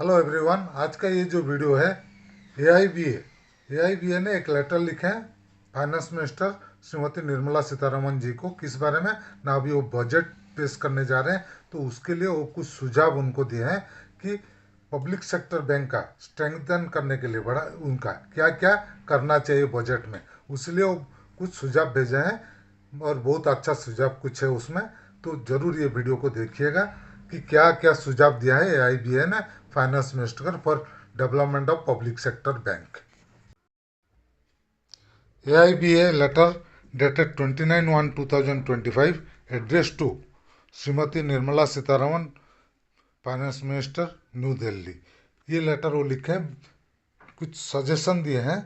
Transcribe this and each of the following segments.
Hello everyone. आज का ये जो वीडियो है एआईबीए ने एक लेटर लिखे हैं फाइनेंस मिनिस्टर श्रीमती निर्मला सीतारमन जी को। किस बारे में ना, अभी वो बजट पेश करने जा रहे हैं तो उसके लिए वो कुछ सुझाव उनको दिए हैं कि पब्लिक सेक्टर बैंक का स्ट्रेंथन करने के लिए बड़ा उनका क्या क्या करना चाहिए बजट में, उसलिए वो कुछ सुझाव भेजे हैं और बहुत अच्छा सुझाव कुछ है उसमें। तो जरूर ये वीडियो को देखिएगा कि क्या क्या सुझाव दिया है एआईबीए ने finance minister for development of public sector bank. AIBA letter dated 29/1/2025 addressed to Shrimati Nirmala Sitharaman, finance minister, New Delhi. ये लेटर वो लिखे कुछ सजेशन दिए हैं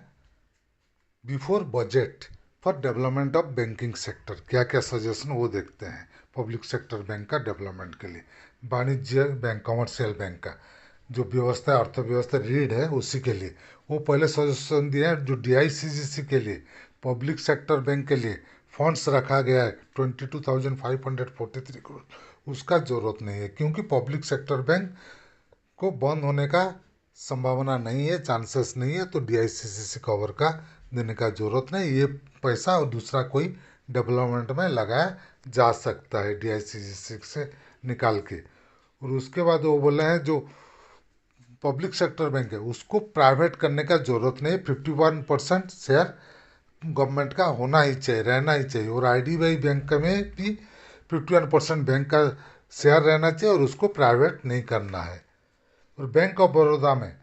before budget for development of banking sector. क्या क्या सजेशन वो देखते हैं पब्लिक सेक्टर बैंक का डेवलपमेंट के लिए। वाणिज्य बैंक, कमर्शियल बैंक का जो व्यवस्था अर्थव्यवस्था रीढ़ है उसी के लिए वो पहले सजेशन दिए हैं। जो डीआईसीजीसी के लिए पब्लिक सेक्टर बैंक के लिए फंड्स रखा गया है 22,543 करोड़, उसका ज़रूरत नहीं है क्योंकि पब्लिक सेक्टर बैंक को बंद होने का संभावना नहीं है, चांसेस नहीं है। तो डीआईसीसीसी कवर का देने का ज़रूरत नहीं, ये पैसा और दूसरा कोई डेवलपमेंट में लगाया जा सकता है डीआईसीसीसी से निकाल के। और उसके बाद वो बोले हैं जो पब्लिक सेक्टर बैंक है उसको प्राइवेट करने का ज़रूरत नहीं। 51% शेयर गवर्नमेंट का होना ही चाहिए, रहना ही चाहिए। और आईडीबीआई बैंक में भी 51% बैंक का शेयर रहना चाहिए और उसको प्राइवेट नहीं करना है। और बैंक ऑफ बड़ौदा में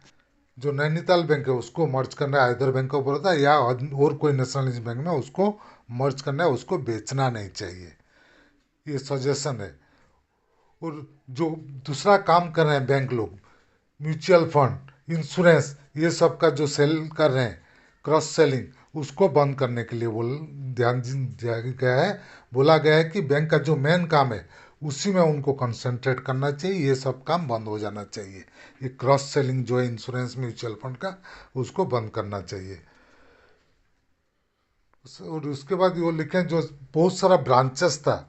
जो नैनीताल बैंक है उसको मर्ज करना है, इधर बैंक ऑफ बड़ौदा या और कोई नेशनलाइज बैंक में उसको मर्ज करना है, उसको बेचना नहीं चाहिए। ये सजेशन है। और जो दूसरा काम कर रहे हैं बैंक लोग, म्यूचुअल फंड, इंश्योरेंस, ये सब का जो सेल कर रहे हैं क्रॉस सेलिंग, उसको बंद करने के लिए ध्यान दिया गया है। बोला गया है कि बैंक का जो मेन काम है उसी में उनको कंसंट्रेट करना चाहिए, ये सब काम बंद हो जाना चाहिए। ये क्रॉस सेलिंग जो है इंश्योरेंस म्यूचुअल फंड का, उसको बंद करना चाहिए। और उसके बाद वो लिखे जो बहुत सारा ब्रांचेस था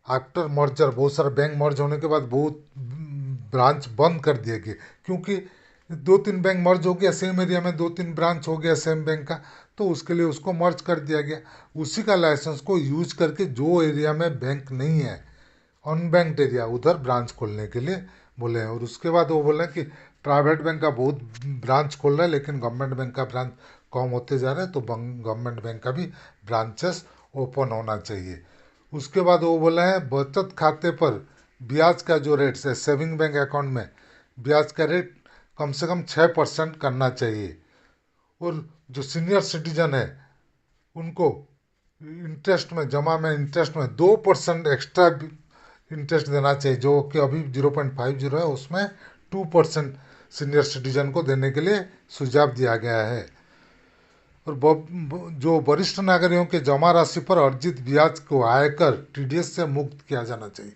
आफ्टर मर्जर, बहुत सारा बैंक मर्ज होने के बाद बहुत ब्रांच बंद कर दिए गए क्योंकि दो तीन बैंक मर्ज हो गया, सेम एरिया में दो तीन ब्रांच हो गया सेम बैंक का, तो उसके लिए उसको मर्ज कर दिया गया। उसी का लाइसेंस को यूज करके जो एरिया में बैंक नहीं है, अनबैंक्ड एरिया, उधर ब्रांच खोलने के लिए बोले हैं। और उसके बाद वो बोले कि प्राइवेट बैंक का बहुत ब्रांच खोल रहा है लेकिन गवर्नमेंट बैंक का ब्रांच कम होते जा रहे हैं, तो गवर्नमेंट बैंक का भी ब्रांचेस ओपन होना चाहिए। उसके बाद वो बोले हैं बचत खाते पर ब्याज का जो रेट है, सेविंग बैंक अकाउंट में ब्याज का रेट कम से कम 6% करना चाहिए। और जो सीनियर सिटीजन है उनको इंटरेस्ट में, जमा में इंटरेस्ट में 2% एक्स्ट्रा इंटरेस्ट देना चाहिए, जो कि अभी 0.50 है, उसमें 2% सीनियर सिटीजन को देने के लिए सुझाव दिया गया है। और जो वरिष्ठ नागरिकों के जमा राशि पर अर्जित ब्याज को आयकर टीडीएस से मुक्त किया जाना चाहिए।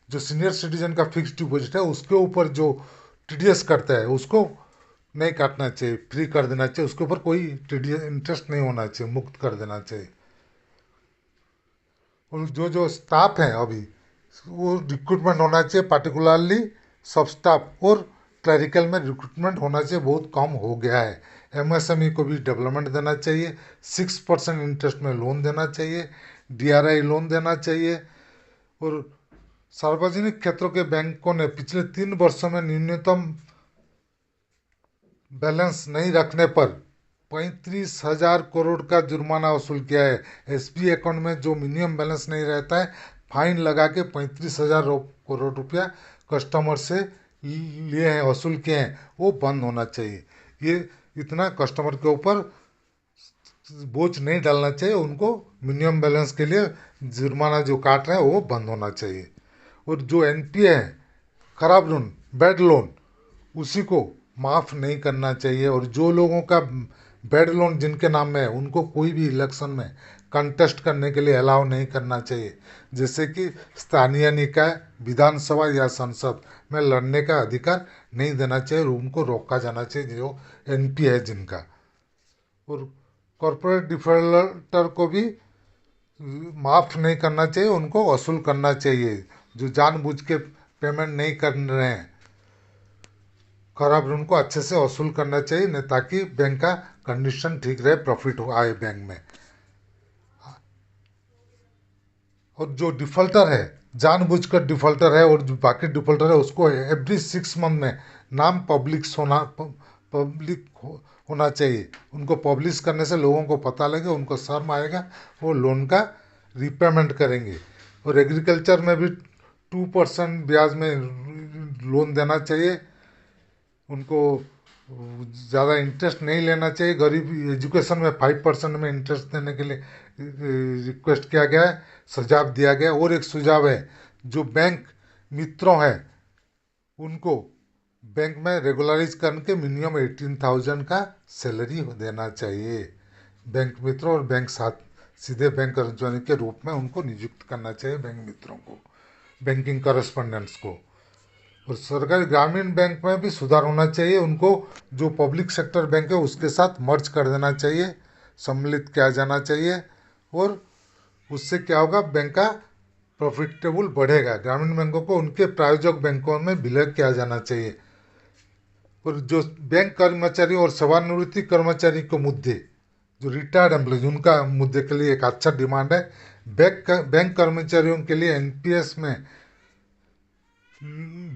जो सीनियर सिटीजन का फिक्स डिपॉजिट है उसके ऊपर जो टीडीएस करता है उसको नहीं काटना चाहिए, फ्री कर देना चाहिए, उसके ऊपर कोई टीडीएस इंटरेस्ट नहीं होना चाहिए, मुक्त कर देना चाहिए। और जो जो स्टाफ हैं अभी वो रिक्रूटमेंट होना चाहिए, पार्टिकुलरली सब स्टाफ और क्लरिकल में रिक्रूटमेंट होना चाहिए, बहुत कम हो गया है। एमएसएमई को भी डेवलपमेंट देना चाहिए, 6% इंटरेस्ट में लोन देना चाहिए, डीआरआई लोन देना चाहिए। और सार्वजनिक क्षेत्रों के बैंकों ने पिछले 3 वर्षों में न्यूनतम बैलेंस नहीं रखने पर 35,000 करोड़ का जुर्माना वसूल किया है। एसबीआई अकाउंट में जो मिनिमम बैलेंस नहीं रहता है, फाइन लगा के 35,000 करोड़ रुपया कस्टमर से लिए हैं, वसूल किए हैं, वो बंद होना चाहिए। ये इतना कस्टमर के ऊपर बोझ नहीं डालना चाहिए, उनको मिनिमम बैलेंस के लिए जुर्माना जो काट रहे हैं वो बंद होना चाहिए। और जो एनपीए है, खराब लोन, बैड लोन, उसी को माफ़ नहीं करना चाहिए। और जो लोगों का बैड लोन जिनके नाम में है उनको कोई भी इलेक्शन में कंटेस्ट करने के लिए अलाउ नहीं करना चाहिए। जैसे कि स्थानीय निकाय, विधानसभा या संसद में लड़ने का अधिकार नहीं देना चाहिए और उनको रोका जाना चाहिए जो एनपी है जिनका। और कॉरपोरेट डिफॉल्टर को भी माफ़ नहीं करना चाहिए, उनको वसूल करना चाहिए जो जानबूझ के पेमेंट नहीं कर रहे हैं। खराब ऋण को अच्छे से वसूल करना चाहिए, नहीं ताकि बैंक का कंडीशन ठीक रहे, प्रॉफिट हो आए बैंक में। और जो डिफॉल्टर है, जानबूझकर डिफॉल्टर है और जो बाकी डिफॉल्टर है, उसको एवरी 6 मंथ में नाम पब्लिक होना चाहिए। उनको पब्लिश करने से लोगों को पता लगे, उनको शर्म आएगा, वो लोन का रिपेमेंट करेंगे। और एग्रीकल्चर में भी 2% ब्याज में लोन देना चाहिए। उनको ज़्यादा इंटरेस्ट नहीं लेना चाहिए। गरीब एजुकेशन में 5% में इंटरेस्ट देने के लिए रिक्वेस्ट किया गया है, सुझाव दिया गया है। और एक सुझाव है, जो बैंक मित्रों हैं उनको बैंक में रेगुलराइज करके मिनिमम 18,000 का सैलरी देना चाहिए। बैंक मित्रों और बैंक साथ सीधे बैंक कर्मचारी के रूप में उनको नियुक्त करना चाहिए, बैंक मित्रों को, बैंकिंग करस्पॉन्डेंट्स को। और सरकारी ग्रामीण बैंक में भी सुधार होना चाहिए। उनको जो पब्लिक सेक्टर बैंक है उसके साथ मर्ज कर देना चाहिए, सम्मिलित किया जाना चाहिए। और उससे क्या होगा, बैंक का प्रॉफिटेबल बढ़ेगा। ग्रामीण बैंकों को उनके प्रायोजक बैंकों में विलय किया जाना चाहिए। और जो बैंक कर्मचारी और सेवानिवृत्ति कर्मचारी के मुद्दे, जो रिटायर्ड एम्प्लॉज, उनका मुद्दे के लिए एक अच्छा डिमांड है। बैंक कर्मचारियों के लिए एनपीएस में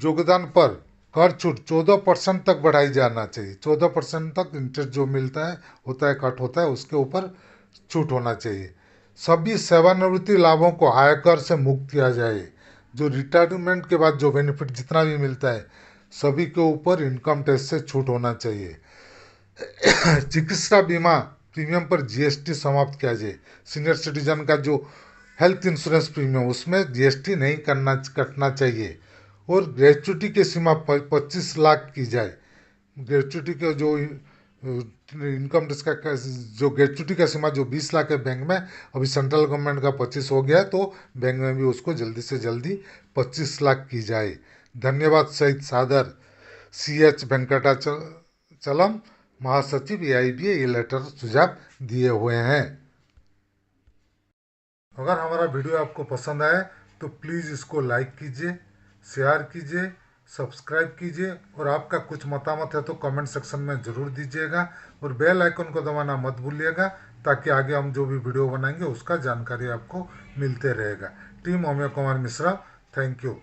योगदान पर कर छूट 14% तक बढ़ाई जाना चाहिए। 14% तक इंटरेस्ट जो मिलता है, होता है, कट होता है, उसके ऊपर छूट होना चाहिए। सभी सेवानिवृत्ति लाभों को आयकर से मुक्त किया जाए। जो रिटायरमेंट के बाद जो बेनिफिट जितना भी मिलता है, सभी के ऊपर इनकम टैक्स से छूट होना चाहिए। चिकित्सा बीमा प्रीमियम पर जीएसटी समाप्त किया जाए। सीनियर सिटीजन का जो हेल्थ इंश्योरेंस प्रीमियम, उसमें जीएसटी नहीं कटना चाहिए। और ग्रेचुटी की सीमा 25 लाख की जाए। ग्रेचुटी का जो इनकम टैक्स का जो ग्रेचुटी का सीमा जो 20 लाख है बैंक में, अभी सेंट्रल गवर्नमेंट का 25 हो गया है, तो बैंक में भी उसको जल्दी से जल्दी 25 लाख की जाए। धन्यवाद सहित सादर CH वेंकटाचलम, महासचिव AIBA, ये लेटर सुझाव दिए हुए हैं। अगर हमारा वीडियो आपको पसंद आए तो प्लीज़ इसको लाइक कीजिए, शेयर कीजिए, सब्सक्राइब कीजिए। और आपका कुछ मतामत है तो कमेंट सेक्शन में ज़रूर दीजिएगा। और बेल आइकन को दबाना मत भूलिएगा, ताकि आगे हम जो भी वीडियो बनाएंगे उसका जानकारी आपको मिलते रहेगा। Team Amey Kumar Mishra, thank you.